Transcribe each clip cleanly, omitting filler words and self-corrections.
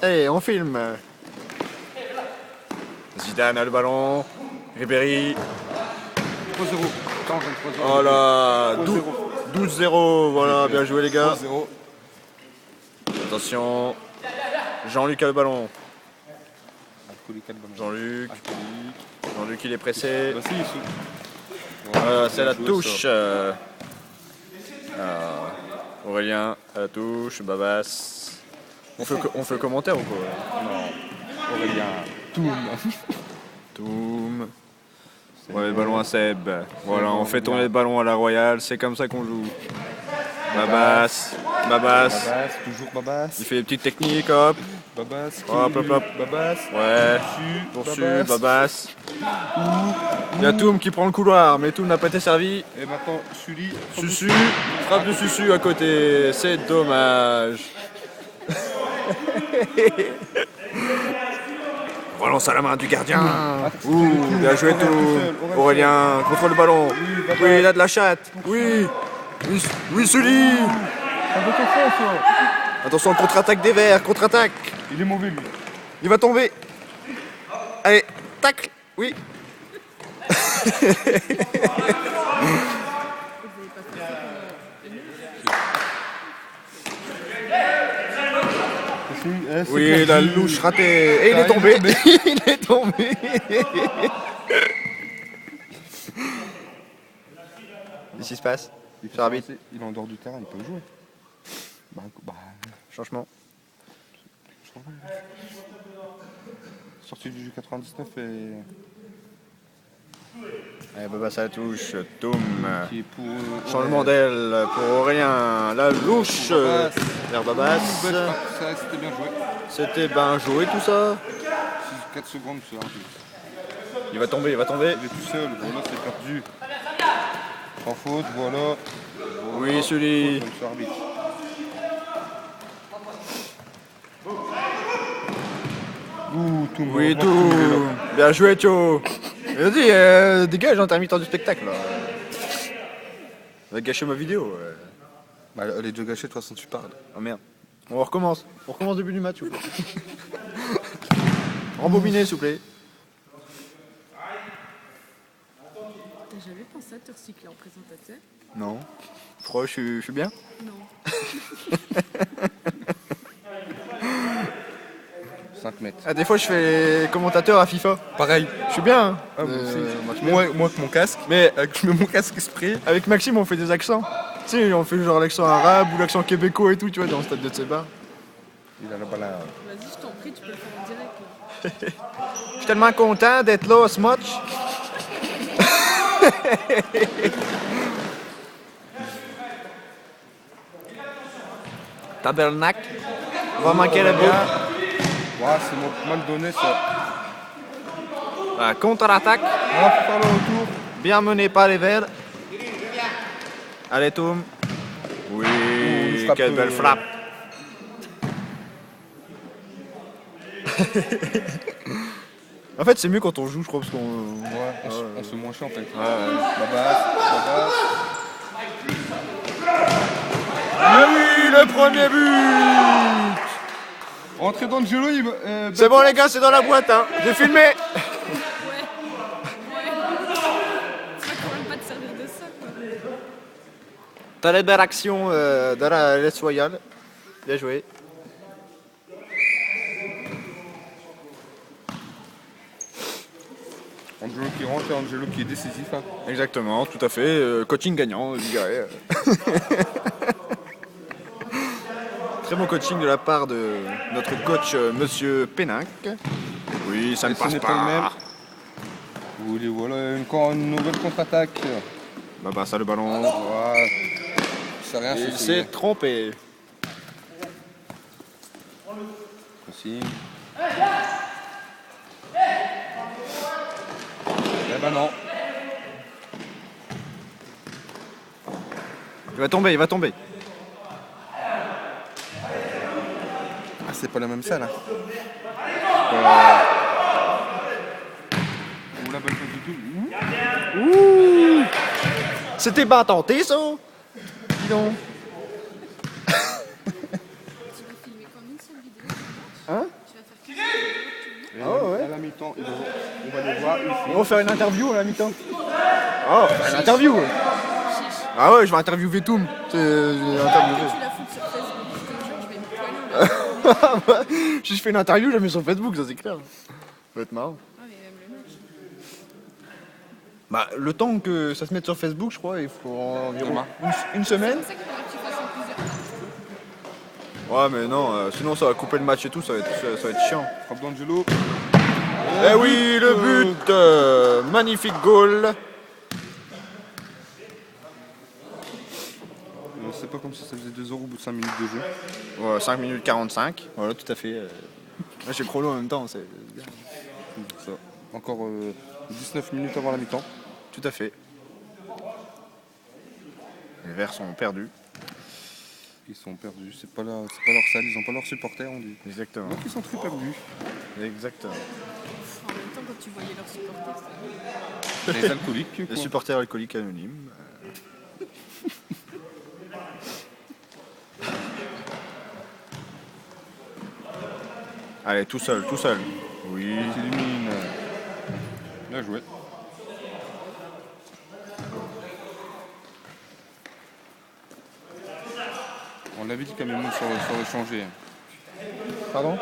Allez, on filme. Zidane a le ballon. Ribéry. 3-0. Attends, 3-0. Oh là, 12-0. Voilà, bien joué les gars. 3-0. Attention. Jean-Luc a le ballon. Jean-Luc. Jean-Luc il est pressé. Bah si, Voilà, c'est la touche. Aurélien à la touche. Babas. On fait le commentaire ou quoi? Non. Aurélien. Toum. Toum. Ouais, le ballon à Seb. Voilà, on fait tourner le ballon à la Royale. C'est comme ça qu'on joue. Babas. Babas. Babas, toujours Babas. Il fait des petites techniques, hop. Babas. Hop, hop, hop. Babas. Ouais. Poursu, Babas. Il y a Toum qui prend le couloir, mais Toum n'a pas été servi. Et maintenant, Sully. Susu, frappe de Susu à côté. C'est dommage. Relance à la main du gardien. Ouh, bien joué Toum. Aurélien contrôle le ballon. Oui, il a de la chatte. Oui. Oui, Sully. Attention, contre-attaque des Verts, contre-attaque. Il est mauvais lui. Il va tomber. Allez, tacle. Oui. Oui, la louche ratée. Et il est tombé. Il est tombé. Qu'est-ce qui se passe? Il est en dehors du terrain, il peut jouer. Changement. Sorti du jeu 99 et... Allez, Babas à la touche. Toum. qui est pour... Changement d'aile pour Aurélien. La louche vers Babas. Ça, c'était bien joué. C'était bien joué tout ça. 4 secondes, c'est arbitre. Il va tomber, il va tomber. Il est tout seul, voilà, c'est perdu. Sans faute, voilà. Oui, celui. Faute, c'est arbitre. Tout. Oui, tout. Bien joué, Thio. Vas-y, dégage, intermittent du spectacle. Là. Va gâcher ma vidéo. Bah, elle est déjà gâchée, de toute façon, tu parles. Oh merde. On recommence. On recommence début du match, s'il vous plaît. Rembobiner, s'il vous plaît. T'as jamais pensé à te recycler en présentateur? Non. Pourquoi je suis bien? Non. 5 mètres. Ah, des fois, je fais commentateur à FIFA. Pareil. Je suis bien. Hein. Ah, moi avec mon casque. Mais Je mets mon casque exprès. avec Maxime, on fait des accents. Tu sais, on fait genre l'accent arabe ou l'accent québécois et tout, tu vois, dans le stade de Tsébar. Il a la balle à... Vas-y, je t'en prie, tu peux le faire en direct. Là. Je suis tellement content d'être là à ce match. Tabernacle. On va manquer le but. Ouais, c'est mal donné ça. Contre-attaque. On va faire le retour. Bien mené par les Verts. Allez, Toum. Oui, quelle belle frappe. En fait, c'est mieux quand on joue, je crois, parce qu'on... Ouais, on se fait moins chiant en fait. Ouais. Babas. Oui, le premier but. Entrée d'Angelo, il C'est bon, les gars, c'est dans la boîte, hein. J'ai filmé. Ouais. Tu vas quand même pas te servir de ça, quoi. T'as les belles actions dans la laisse royale. Bien joué. Angelo qui rentre et Angelo qui est décisif. Hein. Exactement, tout à fait. Coaching gagnant, je dirais. Très bon coaching de la part de notre coach, Monsieur Péninck. Oui, ça ne passe le pas. même. Oui, voilà, encore une nouvelle contre-attaque. Bah, ça le ballon. Ouais. C'est rien, Il s'est trompé. Aussi. Eh ben non. Il va tomber, il va tomber. Ah, c'est pas la même salle. Hein. On l'a pas du tout. Ouh. C'était bien tenté, ça. Dis donc. Tu vas filmer comme une seule vidéo. Hein? Tu vas faire Ah ouais. À la mi-temps, on va les voir ici. On va faire une interview à la mi-temps. Oh, une interview. Ah ouais, je vais interviewer Toum. tu la fous sur Facebook. Je te jure, je vais me poigner. Si je fais une interview, je la mets sur Facebook, ça c'est clair. Ça va être marrant. Ah, mais même le match. Bah, le temps que ça se mette sur Facebook, je crois, il faut environ Demain. une semaine. C'est pour ça qu'il faudrait que tu fasses en plusieurs parties. Ouais, mais non, sinon ça va couper le match et tout, ça va être chiant. Frappe d'Angelo. Eh oui, le but magnifique goal. C'est pas comme si ça faisait 2 euros au bout de 5 minutes de jeu. Ouais, 5 minutes 45. Voilà, tout à fait. Là, j'ai chrono en même temps, c'est bien. Ça. Encore 19 minutes avant la mi-temps. Tout à fait. Les Verts sont perdus. Ils sont perdus. C'est pas leur salle, ils ont pas leurs supporters, on dit. Exactement. Donc ils sont très perdus. Exactement. En même temps, quand tu voyais leurs supporters, Les alcooliques, Les quoi. supporters alcooliques anonymes. Allez, tout seul, tout seul. Oui. Ils s'éliminent. Bien joué. On avait dit qu'Amemoun serait changé. Pardon?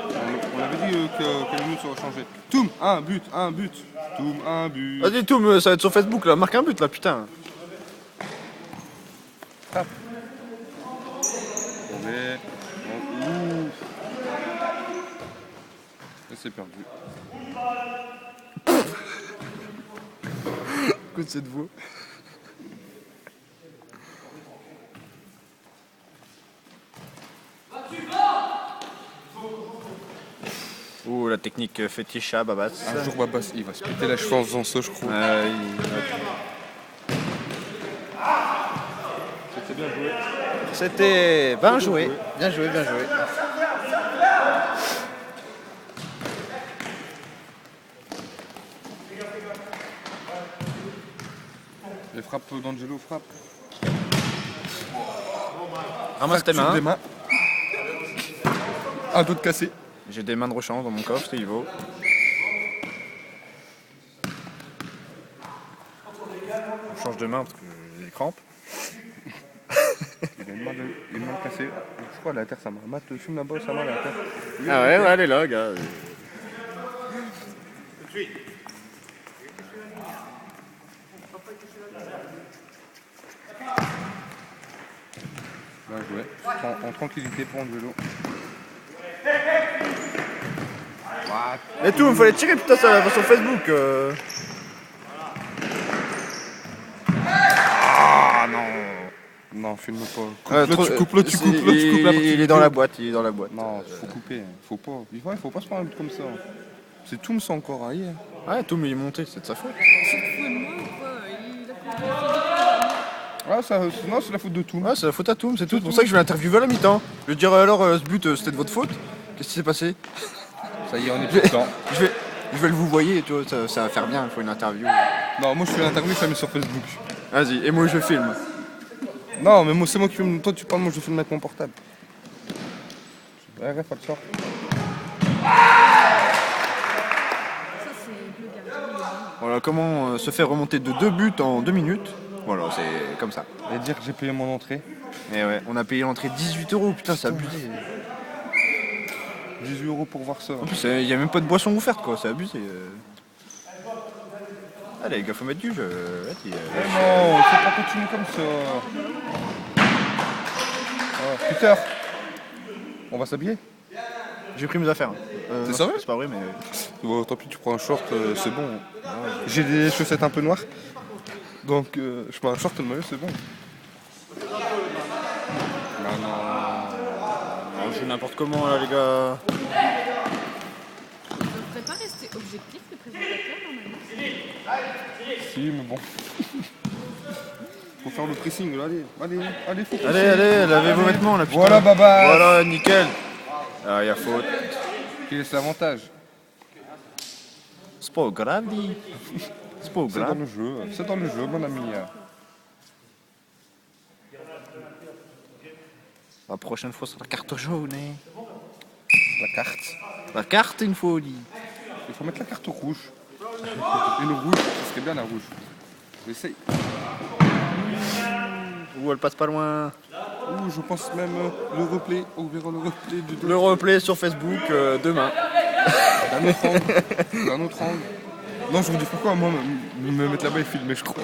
On avait dit qu'Amemoun serait changé. Toum, un but. Toum, un but. Vas-y, Toum, ça va être sur Facebook là. Marque un but là, putain. Mauvais. Ouh. Et c'est perdu. Écoute cette voix. Oh, la technique fétiche à Babas. Un jour, Babas, il va se péter la cheveux en faisant ça, je crois. C'était bien joué. C'était bien joué. Bien joué, bien joué. Les frappes d'Angelo frappe. Ramasse tes Fracture des mains. mains. Un dos de cassé. J'ai des mains de rechange dans mon coffre, c'est Ivo. Je change de main parce que j'ai des crampes. Il a une main cassée. Je crois à la terre, ça m'a. Matt, fume là-bas, ça m'a à la terre. Ah ouais, ouais, elle est là, gars. Bien joué. En tranquillité pour Angelo. Et tout, il fallait tirer, putain, ça va sur Facebook. Ah non. Non, filme pas. Trop- Tu coupes là, tu coupes la partie. Il est dans la boîte, il est dans la boîte. Non, faut couper. Faut pas. Ouais, faut pas se prendre comme ça. C'est tout, me sent encore ailleurs. Ouais, tout mais il est monté, c'est de sa faute. c'est le fou de moi ou quoi? Il a compris. Ah, ça, non, c'est la faute de tout. Ouais, c'est la faute à Toum, c'est tout. C'est pour ça que je vais l'interviewer à la mi-temps. Je vais dire alors, ce but, c'était de votre faute. Qu'est-ce qui s'est passé? Ça y est, on est plus de temps. Je vais le vous voyez, tu vois, ça va faire bien, il faut une interview. Non, moi je fais l'interview, je la mets sur Facebook. Vas-y, et moi je filme. Non, mais moi c'est moi qui filme. Toi tu parles, moi je filme avec mon portable. Ouais, ref, pas le sort. Ça, c'est le gardien. Il est bon. Voilà comment se faire remonter de 2 buts en 2 minutes. Voilà, c'est comme ça. Et dire que j'ai payé mon entrée. Et ouais, on a payé l'entrée 18 €, putain, c'est abusé. 18 € pour voir ça. En plus, il n'y a même pas de boisson offerte, quoi, c'est abusé. Allez, les gars, faut mettre du jeu. Vas-y, Non, faut pas continuer comme ça. Oh, Peter, on va s'habiller. J'ai pris mes affaires. T'es Non, sérieux? C'est pas vrai, mais. Bon, tant pis, tu prends un short, c'est bon. J'ai des chaussettes un peu noires. Donc, je prends un short et le maillot, c'est bon. Non. On joue n'importe comment, là, les gars. Il ne devrait pas rester objectif, le présentateur, normalement. Si, mais bon. Faut faire le pressing, là, allez, faut presser. Allez, lavez vos vêtements, là, putain. Voilà, Baba. Voilà, nickel. Ah, y a faute. Qui laisse l'avantage? C'est pas grave, dis. C'est pas C'est dans grave. le jeu, mon ami. La prochaine fois, c'est la carte jaune, hein. La carte. La carte, une folie. Il faut mettre la carte rouge. Une rouge, ce serait bien la rouge. J'essaye. Ouh, elle passe pas loin. Ouh, je pense même le replay. On verra le replay du dos. Le replay sur Facebook demain. D'un autre angle. D'un autre angle. Non, je vous dis pourquoi moi me mettre là-bas et filmer, je crois.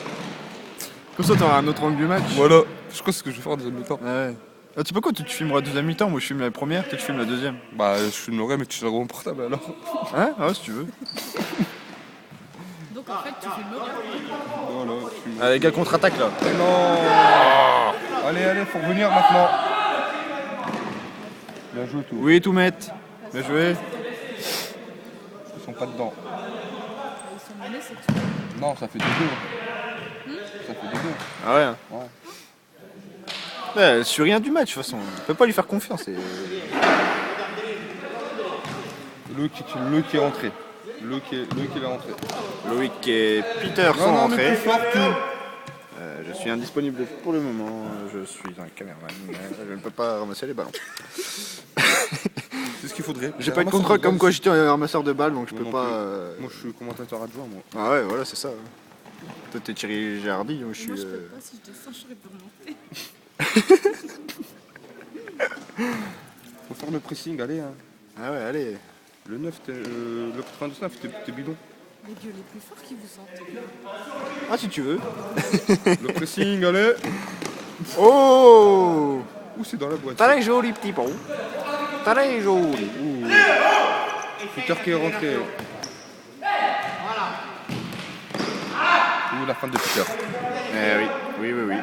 Comme ça, t'auras un autre angle du match. Voilà. Je crois que c'est ce que je vais faire en deuxième mi-temps. Ouais. Ah, tu sais pas quoi, tu filmeras la deuxième mi-temps, moi je filme la première, toi tu filmes la deuxième. Bah, je filmerai, mais tu seras mon portable alors. Hein? Ah ouais, si tu veux. Donc en fait, tu fais le mauvais. Voilà, je filme. Ah, les gars, contre-attaque là. Mais non. Allez, faut revenir maintenant. Bien joué, tout. Oui, tout mettre. Bien joué. Ils sont pas dedans. Ils sont menés, c'est tout. Non, ça fait des deux. Ça fait des deux. Ah ouais. Ouais. Ouais, sur rien du match de toute façon. On peut pas lui faire confiance. Le qui est rentré. Le qui est rentré. Loïc et Peter sont Non, mais rentrés. plus fort tout. Je suis indisponible pour le moment. Je suis un caméraman. Je ne peux pas ramasser les ballons. C'est ce qu'il faudrait. J'ai pas de contrat comme quoi j'étais un ramasseur de balles, donc je Moi peux non pas. Moi, je suis commentateur adjoint, moi. Ah ouais, voilà, c'est ça. Toi, t'es Thierry Gérardi, moi je suis. Moi, je peux pas. Si je descends, je serais pas remonter. Faut faire le pressing, allez. Hein. Ah ouais, allez. Le 9, le 99, t'es bidon. Mais gueulez plus fort qu'ils vous sentent. Ah, si tu veux. Le pressing, allez. Oh! Ouh, c'est dans la boîte. Très joli petit pot. Très joli. Ouh. Peter qui est rentré. Ouh, la fin de Peter. Eh oui, oui, oui, oui.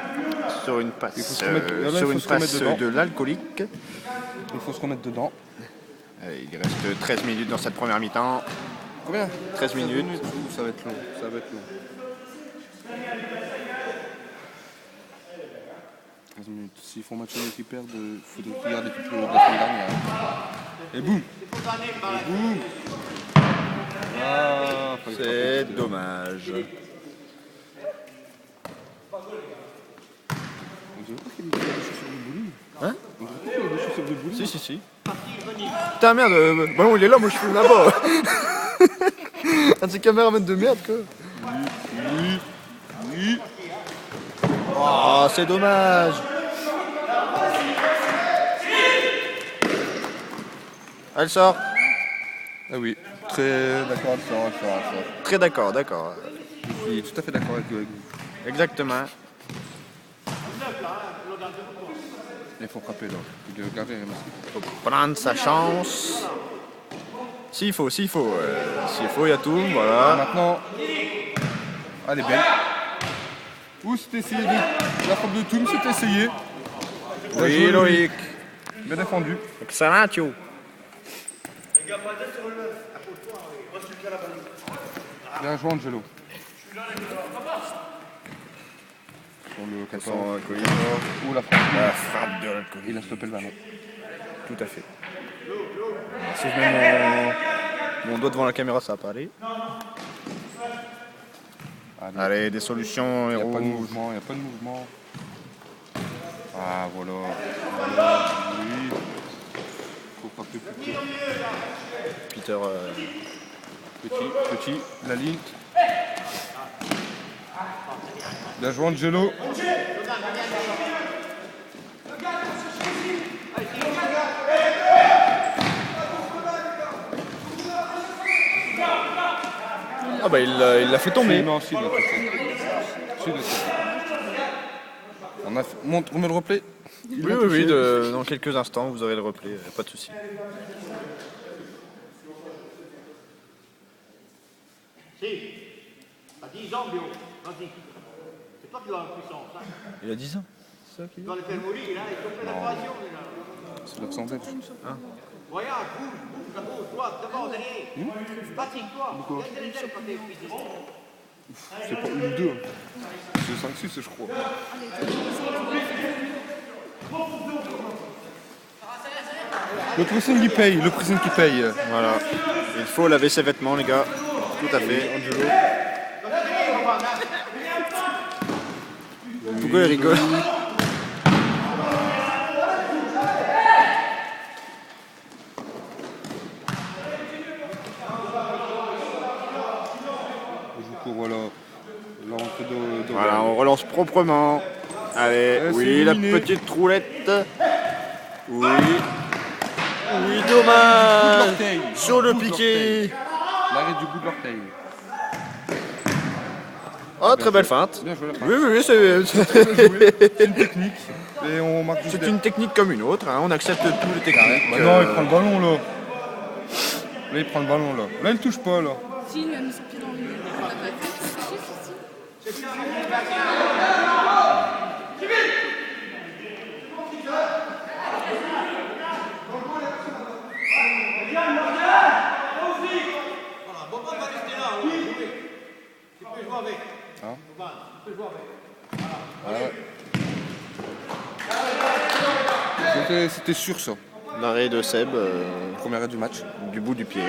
Sur une passe, Il faut se remettre- là, il sur faut une se remettre passe dedans. de l'alcoolique. Il faut se remettre dedans. Il reste 13 minutes dans cette première mi-temps. Combien 13 minutes. Ouh, ça va être long. Ça va être long. 13 minutes. S'ils font match nul et qu'ils perdent, il faudrait qu'ils gardent l'équipe de la semaine dernière. Et boum. Et boum. Ah, fallait C'est frapper. dommage. On dirait pas qu'il y a des chaussures de bowling. Hein? On dirait pas qu'il y a des chaussures de bowling. Si, si, si. Putain, merde, bon, il est là, moi je filme là-bas. Un de ces caméramans de merde, quoi. Oui. Oui. Oh, c'est dommage. Elle sort. Ah oui. Très d'accord avec ça. Très d'accord, d'accord. Je suis tout à fait d'accord avec vous. Exactement. Il faut frapper là. Il doit garder Faut prendre sa chance. S'il faut, s'il faut. S'il faut, il y a tout, voilà. Maintenant. Allez, belle. Ouh, c'était essayé de. La frappe de Toum, c'était essayé. Bien Oui, joué, Loïc. Bien défendu. Excellent, Thio. Bien joué, Angelo. Sur le 14. Ouh, la frappe. La frappe de l'alcool. Il a stoppé le ballon. Tout à fait. Si je mets mon doigt devant la caméra, ça va pas aller. Allez, des solutions, Il n'y a héros. pas de mouvement, Ah, voilà. Oui. Faut frapper plus tôt. Peter. Petit, la ligne. Bien joué, Angelo. Ah bah il l'a fait tomber. Non, si, il l'a fait. Si, il l'a fait. On a fait... Montre, remets le replay. Il Oui, l'a oui, oui, touché. dans quelques instants, vous aurez le replay, pas de souci. Si, à 10 ans, Bio, vas-y. C'est toi qui as la puissance. Hein. Il a 10 ans, c'est ça qu'il Tu dit. dois le faire mourir, là, ils ont fait l'opération, là. C'est l'accent belge. Voyage, bouge, à gauche, droite, devant, derrière. Fatigue-toi. Viens de les quand t'es physique. C'est pas une ou deux. Hein. C'est 5-6, je crois. Le pressing qui paye, le pressing qui paye. Voilà. Il faut laver ses vêtements, les gars. Tout à fait. Angelo. Pourquoi il rigole? voilà. L'entrée de Voilà, on relance proprement. Allez, c'est oui, la éliminé. petite roulette. Oui. Oui, Bout dommage. de l'orteil. Sur le Bout de piqué. L'arrêt du bout de l'orteil. Oh, très belle feinte. Bien joué la fin. Oui, oui, C'est une technique. Et on marque c'est une technique comme une autre. Hein. On accepte toutes les techniques. Bah non, il prend le ballon là. Là, il prend le ballon là. Là, il touche pas là. Si, il a mis son pied dans le mur. On l'a pas fait. Si, si, si. Voilà, bon, on va rester là, alors, jouer. Tu peux jouer avec. Hein? Boban, tu peux jouer avec. C'était sûr ça. L'arrêt de Seb, Premier arrêt du match. du bout du pied.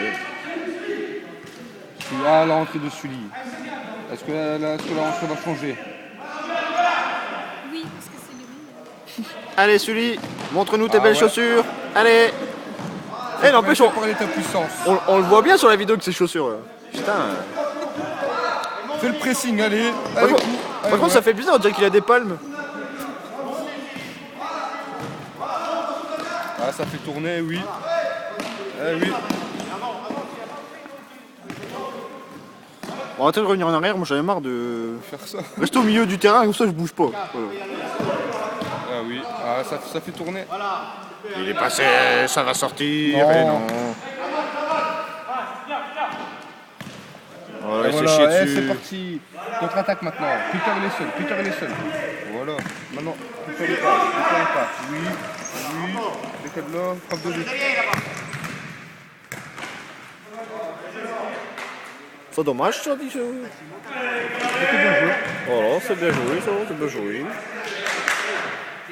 Ah, la rentrée de Sully. Est-ce que la rentrée va changer? Oui, parce que c'est les meilleurs. Allez, Sully, montre-nous tes Ah belles ouais. chaussures. Allez. Et n'empêche, on, parler de ta puissance. on le voit bien sur la vidéo que ces chaussures. Là. Putain. Fais le pressing, allez. Par contre, par contre, ça fait bizarre, on dirait qu'il a des palmes. Ah, ça fait tourner, oui. Eh oui. On va peut-être revenir en arrière, moi j'avais marre de Faire ça. rester au milieu du terrain, comme ça je bouge pas. Voilà. Ah oui. Ah, ça fait tourner. Il est passé, ça va sortir, Non. et non. Voilà, Et il s'est voilà, chié c'est dessus. parti. Contre-attaque maintenant. Peter il est seul. Peter il est seul. Voilà. Maintenant, Peter il part. Peter il part. Oui. Oui. Décale là. Frappe de but. C'est dommage ça, dit ça. C'était bien joué. Voilà, c'est bien joué ça, c'est bien joué.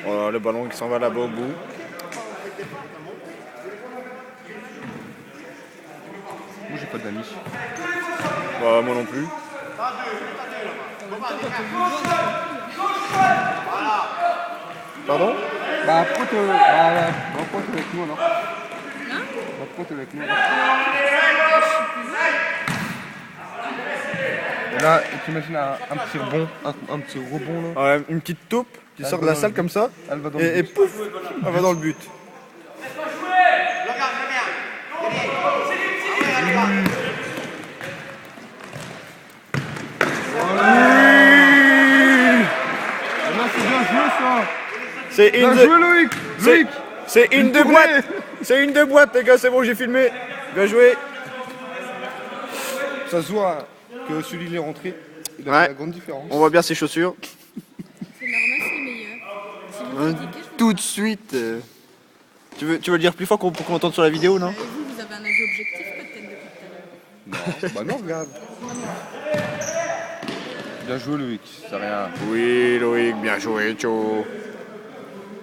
Voilà, le ballon qui s'en va là-bas au bout. Moi j'ai pas d'amis. Bah, moi non plus. Pardon? Bah pourquoi t'es avec nous alors? Hein? Bah pourquoi t'es avec nous alors? Et là, t'imagines un petit rebond, un petit rebond là. Ouais, une petite taupe qui sort de la salle comme ça, Elle va dans le et but. pouf, elle va dans le but. Regarde, très bien. Allez, regarde. Là c'est bien joué ça. C'est Bien une joué de... Loïc. c'est- Loïc. C'est une Une de tournée. boîte. C'est une de boîte, les gars, c'est bon, j'ai filmé. Bien joué. Ça se voit que celui il est rentré. Il a Ouais. fait la grande différence. On voit bien ses chaussures. C'est normal, c'est les meilleurs. Si vous Hein, critiquez, je vous tout de suite. Tu veux le dire plus fort pour qu'on entende sur la vidéo, non? Et vous avez un avis objectif peut-être depuis tout à l'heure. Non, bah non, regarde. Bien joué Loïc, c'est rien. Oui, Loïc, bien joué, Tcho.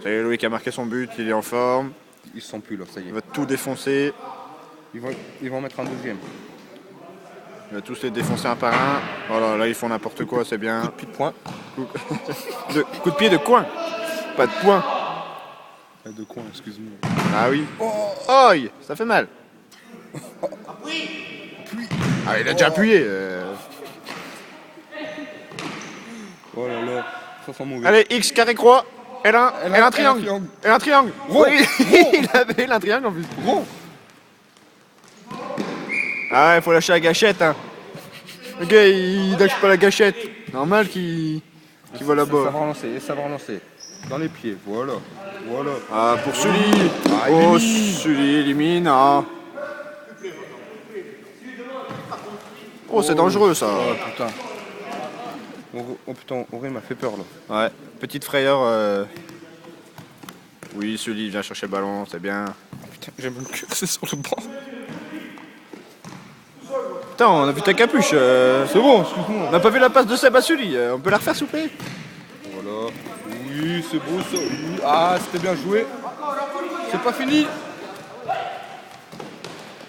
Ça y est, Loïc a marqué son but, il est en forme. Ils se sont plus là, ça y est. Il va tout défoncer. Ils vont en mettre un deuxième. Il va tous les défoncer un par un. Voilà, là ils font n'importe quoi, c'est bien. Puis de poing. Coup de pied de coin. Pas de poing. De coin, excuse-moi. Ah oui. Aïe, ça fait mal. Ah, il a déjà appuyé. Oh là là, ça sent mauvais. Allez, X, carré, croix. L1, L1 triangle. L1 triangle. Rond. Oui, il avait L1 triangle en plus. Gros. Ah ouais, faut lâcher la gâchette. Hein. Le gars, il lâche pas la gâchette. Normal qu'il va Ça là-bas. va relancer, ça va relancer. Dans les pieds, voilà. Voilà. Ah, pour Sully. Ah, Oh, élimine. Sully élimine. Ah. Oh, c'est dangereux ça. Oh putain. Oh putain, Auré m'a fait peur là. Ouais, petite frayeur. Oui, Sully vient chercher le ballon, c'est bien. Putain, j'ai même cursé sur le banc. Putain, on a vu ta capuche. C'est bon, excuse-moi. On n'a pas vu la passe de Seb à Sully. On peut la refaire, s'il vous plaît? Voilà. Oui, c'est beau ça. Oui. Ah, c'était bien joué. C'est pas fini.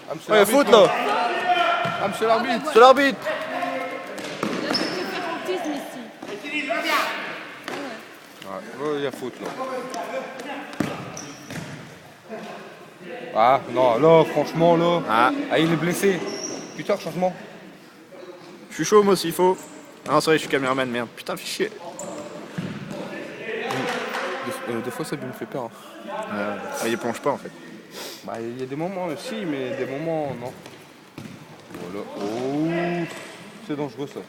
Ah, monsieur Ouais, l'arbitre, faute là. Ah, monsieur l'arbitre. C'est l'arbitre. Là, c'est préférentisme ici. Ouais, il y a faute là. Ah, non, là, franchement, là. Ah, Ah, il est blessé. Putain, changement. suis chaud moi s'il faut. Ah non, c'est vrai, je suis caméraman, merde. Putain, fais chier. Des fois, ça me fait peur. Il plonge pas en fait. Bah, il y a des moments aussi, mais des moments, non. Voilà. Oh, c'est dangereux ça.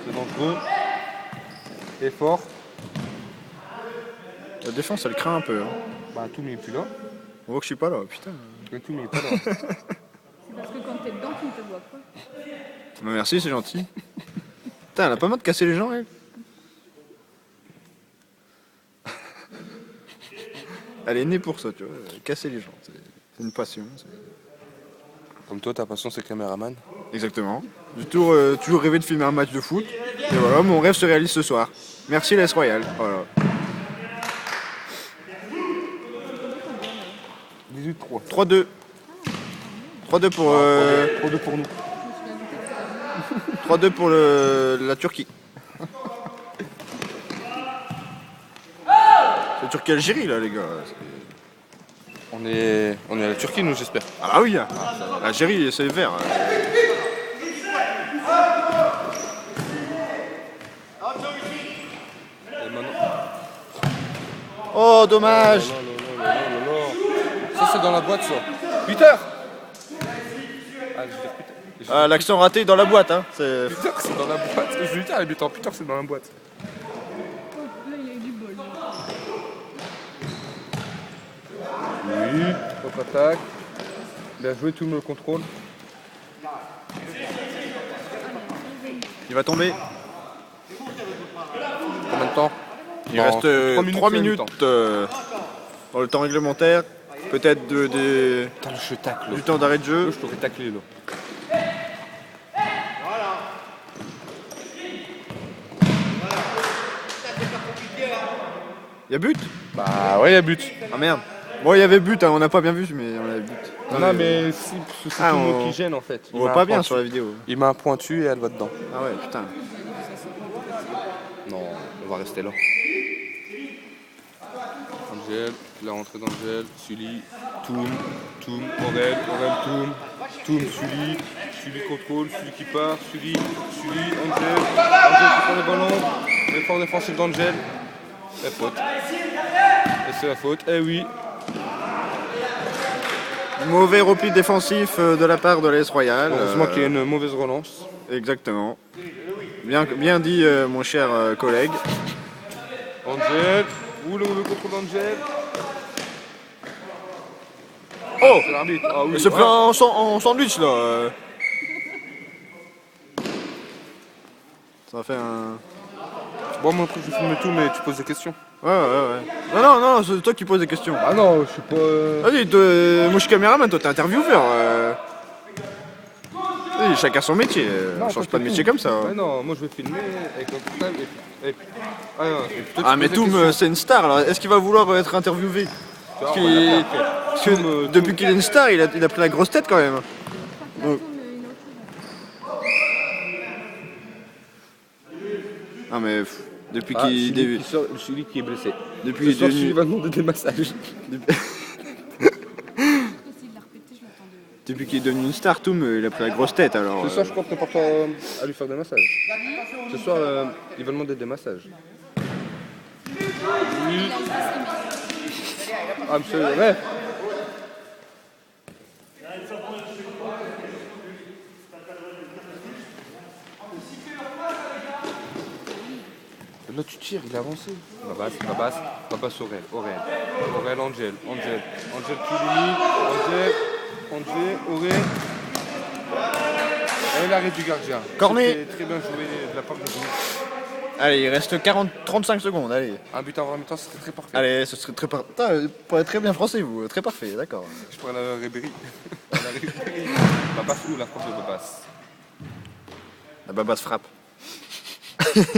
C'est dangereux. Et fort. La défense, elle craint un peu. Hein. Bah, tout n'est plus là. On voit que je suis pas là, putain. Et tout n'est pas là. C'est parce que quand t'es dedans, tu ne te vois pas. Bah, merci, c'est gentil. Putain, elle a pas mal de casser les gens, elle. Elle est née pour ça, tu vois. Casser les gens. C'est une passion. Comme toi, ta passion, c'est caméraman. Exactement. J'ai toujours rêvé de filmer un match de foot. Et voilà, mon rêve se réalise ce soir. Merci l'AS Royal. Voilà. 18-3. 3-2. 3-2 pour, 3-2 pour nous. 3-2 pour la Turquie. C'est Turquie-Algérie là les gars. On est à la Turquie, nous, j'espère. Ah bah oui, l'Algérie c'est vert. Et maintenant... Oh dommage. Ça, c'est dans la boîte, ça. Peter. Ah, je vais dire Peter. Ah, l'accent raté dans la boîte hein. C'est... Peter, c'est dans la boîte. Je lui dis, ah, Peter, Peter, c'est dans la boîte. Oh, là, il a eu du bol. Oui, contre-attaque. Bien joué, tout le contrôle. Il va tomber. Combien de temps? Il reste 3 minutes mi-temps. dans le temps réglementaire. Peut-être Putain, je tacle. du temps d'arrêt de jeu. Je t'aurais taclé, là. Il y a but? Bah ouais, il y a but. Ah merde. Bon, il y avait but, hein, on n'a pas bien vu, mais on avait but. Non, mais c'est Ah, tout le on- mot qui gêne, en fait. On voit pas bien sur la vidéo. Il met un pointu et elle va dedans. Ah ouais, putain. Non, on va rester là. Angel, la rentrée d'Angel, Sully, Toum, Aurel, Toum, Sully contrôle, Sully qui part, Sully, Angel qui prend le ballon, l'effort défensif d'Angel, la faute. Et c'est la faute, eh oui. Mauvais repli défensif de la part de l'AS Royal. Heureusement qu'il y a une mauvaise relance. Exactement. Bien dit, mon cher collègue. Angel, le mauvais contrôle d'Angel. Oh C'est l'arbitre, ah oui. Il se prend en sandwich là. Ça fait un... Bon, moi après je filme tout, mais tu poses des questions. Ouais. Non, c'est toi qui poses des questions. Ah non, je suis pas... Vas-y, moi je suis caméraman, toi t'es intervieweur. Oui, chacun son métier. On change pas de métier comme ça. Ouais, non, moi je vais filmer avec un portable et puis... Ah non, et toi, tu Ah mais poses des Toum, questions. c'est une star, alors est-ce qu'il va vouloir être interviewé? Tu vois, Parce on l'a qu'il- pas fait. parce que depuis qu'il est une star, il a pris la grosse tête quand même. Donc- Ah mais depuis Ah, qu'il celui qui sort, celui qui est blessé. depuis Ce soir, qu'il est celui devenu- va demander des massages. S'il l'a répété, je l'entends de... depuis qu'il est devenu une star, Toum, il a pris la grosse tête alors. Ce soir, je crois que t'apportes à lui faire des massages. Ce soir, il va demander des massages. Oui. Ah, monsieur le ref. Là, tu tires, il a avancé. Babas, Aurel, Angel, Toulouni, Angel, Aurel. Et l'arrêt du gardien. Cornet. C'était très bien joué de la part de Denis. Allez, il reste 35 secondes, allez. Un but avant mi-temps, c'était très parfait. Allez, ce serait très parfait. Vous parlez très bien français, vous, très parfait, d'accord. Je prends la Ribéry. Babas ou la France de Babas. La babasse frappe.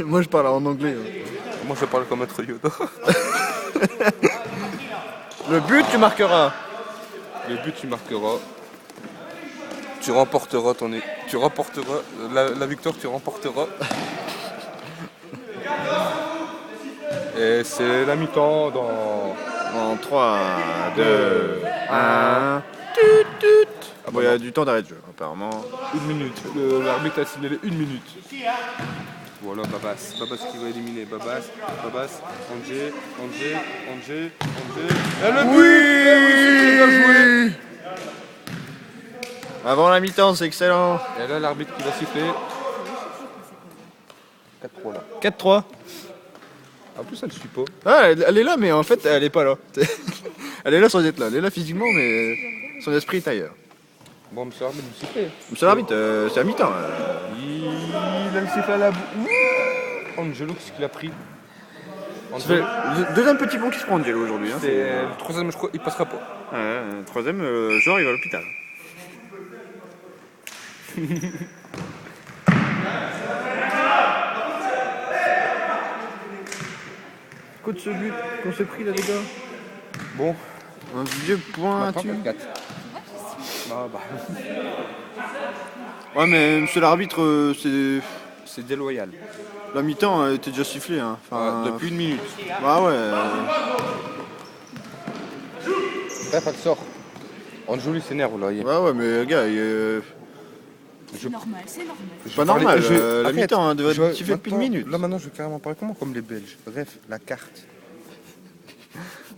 Moi je parle en anglais. Moi, je parle comme un Yoda. Le but, tu marqueras. Le but, tu marqueras. Tu remporteras la victoire, tu remporteras. Et c'est la mi-temps dans... En 3, 2, 1. Tut, tut. Ah Bon, il y a du temps d'arrêt de jeu, apparemment. 1 minute. L'arbitre a signalé 1 minute. Voilà, Babas. Babas qui va éliminer. Babas, Angers. Et le but. Bien joué. Avant la mi-temps, c'est excellent. Et là, l'arbitre qui va siffler. 4-3 là. 4-3. En plus, elle ne suit pas. Ah, elle est là, mais en fait, elle est pas là. Elle est là sans être là. Elle est là physiquement, mais son esprit est ailleurs. Bon, monsieur l'arbitre, vous sifflez. Monsieur l'arbitre, c'est à mi-temps. Il a le sifflet à la boue. Angelo, qu'est-ce qu'il a pris? Ça fait le deuxième petit pont qui se prend Angelo aujourd'hui. Hein, C'est le troisième, je crois, il passera pas. Ouais, le troisième, genre, il va à l'hôpital. Coup de ce but qu'on s'est pris là, les gars. Bon, Un vieux pointu. 4. Ah bah, Ouais, mais monsieur l'arbitre, c'est déloyal. la mi-temps était déjà sifflée. Hein. Enfin, Depuis 1 minute. Bah ouais. Bref, elle sort. Angelo il s'énerve là. Bah ouais, mais gars, C'est normal, c'est normal. c'est pas normal. La Arrête, mi-temps devait je être vais- sifflée depuis 1 maintenant- minute. Là maintenant, je vais carrément parler comme les Belges. Bref, la carte.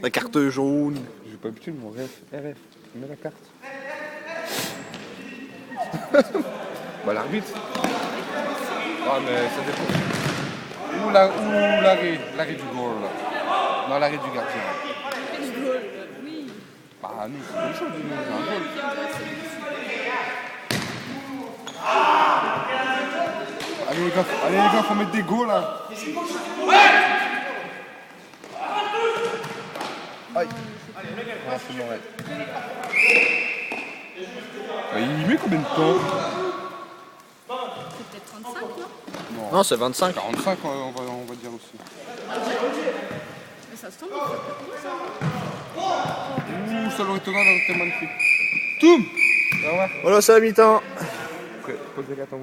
La carte jaune. J'ai pas habitué mon RF. Mets la carte. Bah l'arbitre. Ah mais ça dépend. Ou l'arrêt du goal là. Non, l'arrêt du gardien. Du goal, oui. Bah nous, c'est comme ça, nous, c'est un goal. Allez les gars, faut mettre des goals là. Aïe. Ah, c'est bon, ouais. Il met combien de temps? C'est peut-être 35, non? Non, c'est 25. 45 on va dire aussi. Mais ça se tombe, il fait ça. Ouh, salon étonnant, là, c'est magnifique. Toum. Au revoir. Voilà, c'est la mi-temps. Pose les gars, attends.